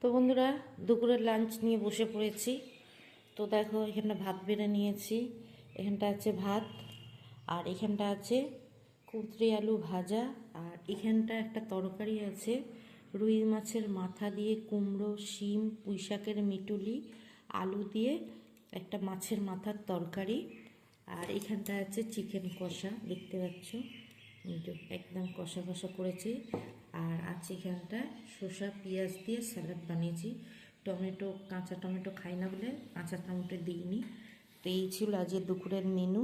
তো বন্ধুরা, দুপুরের লাঞ্চ নিয়ে বসে পড়েছি। তো দেখো, এখানটা ভাত বেড়ে নিয়েছি। এখানটা আছে ভাত, আর এখানটা আছে কুঁদরি আলু ভাজা, আর এখানটা একটা তরকারি আছে রুই মাছের মাথা দিয়ে, কুমড়ো, শিম, পুঁই শাকের মিটুলি, আলু দিয়ে একটা মাছের মাথার তরকারি। আর এখানটা আছে চিকেন কষা, দেখতে পাচ্ছ, একদম কষা কষা করেছি। আর আছে এখানটায় শসা পেঁয়াজ দিয়ে স্যালাড বানিয়েছি। টমেটো, কাঁচা টমেটো খাই না বলে কাঁচা টমেটো দিইনি। তো এই ছিল আজকে দুপুরের মেনু।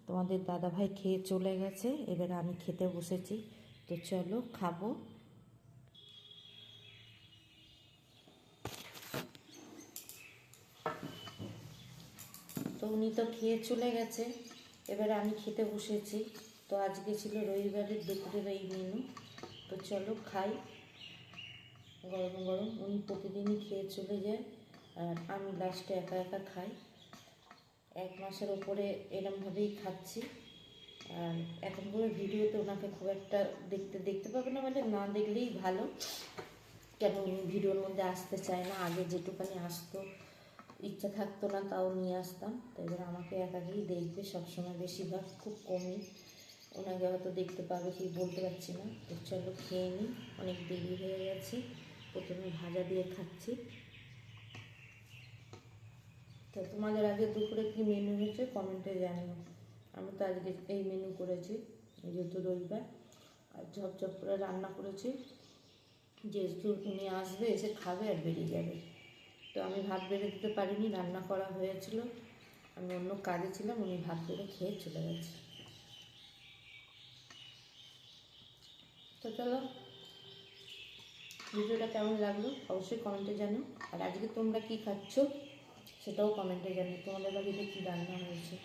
তোমাদের দাদাভাই খেয়ে চলে গেছে, এবারে আমি খেতে বসেছি। তো চলো খাবো। তো উনি তো খেয়ে চলে গেছে, এবারে আমি খেতে বসেছি। তো আজকে ছিল রবিবারের দুপুরের এই মেনু। তো চলো খাই গরম গরম। উনি প্রতিদিনই খেয়ে চলে যায়, আর আমি লাস্টে একা একা খাই। 1 মাসের ওপরে এরমভাবেই খাচ্ছি। আর এখন করে ভিডিওতে ওনাকে খুব একটা দেখতে পাবে না, মানে না দেখলেই ভালো। কেন উনি ভিডিওর মধ্যে আসতে চায় না। আগে যেটুকানি আসতো, ইচ্ছা থাকতো না তাও নিয়ে আসতাম। তো এবার আমাকে একাকেই দেখবে সবসময়, বেশিরভাগ, খুব কমই। ওনাকে হয়তো দেখতে পাবে কি বলতে পারছি না। তো চলো খেয়ে নিই, অনেক দেরি হয়ে গেছে। প্রথমে ভাজা দিয়ে খাচ্ছি। তো তোমাদের আগে দুপুরে কী মেনু হয়েছে কমেন্টে জানিও। আমি তো আজকে এই মেনু করেছি, যেহেতু রবিবার। আর ঝপঝপ করে রান্না করেছি, যেহেতু উনি আসবে, এসে খাবে আর বেরিয়ে যাবে। তো আমি ভাত বেড়ে দিতে পারিনি, রান্না করা হয়েছিল, আমি অন্য কাজে ছিলাম। উনি ভাত বেড়ে খেয়ে চলে গেছে। তো চলো, ভিডিওটা কেমন লাগলো অবশ্যই কমেন্টে জানো। আর আজকে তোমরা কী খাচ্ছ সেটাও কমেন্টে জানিও, তোমাদের বাড়িতে কী রান্না হয়েছে।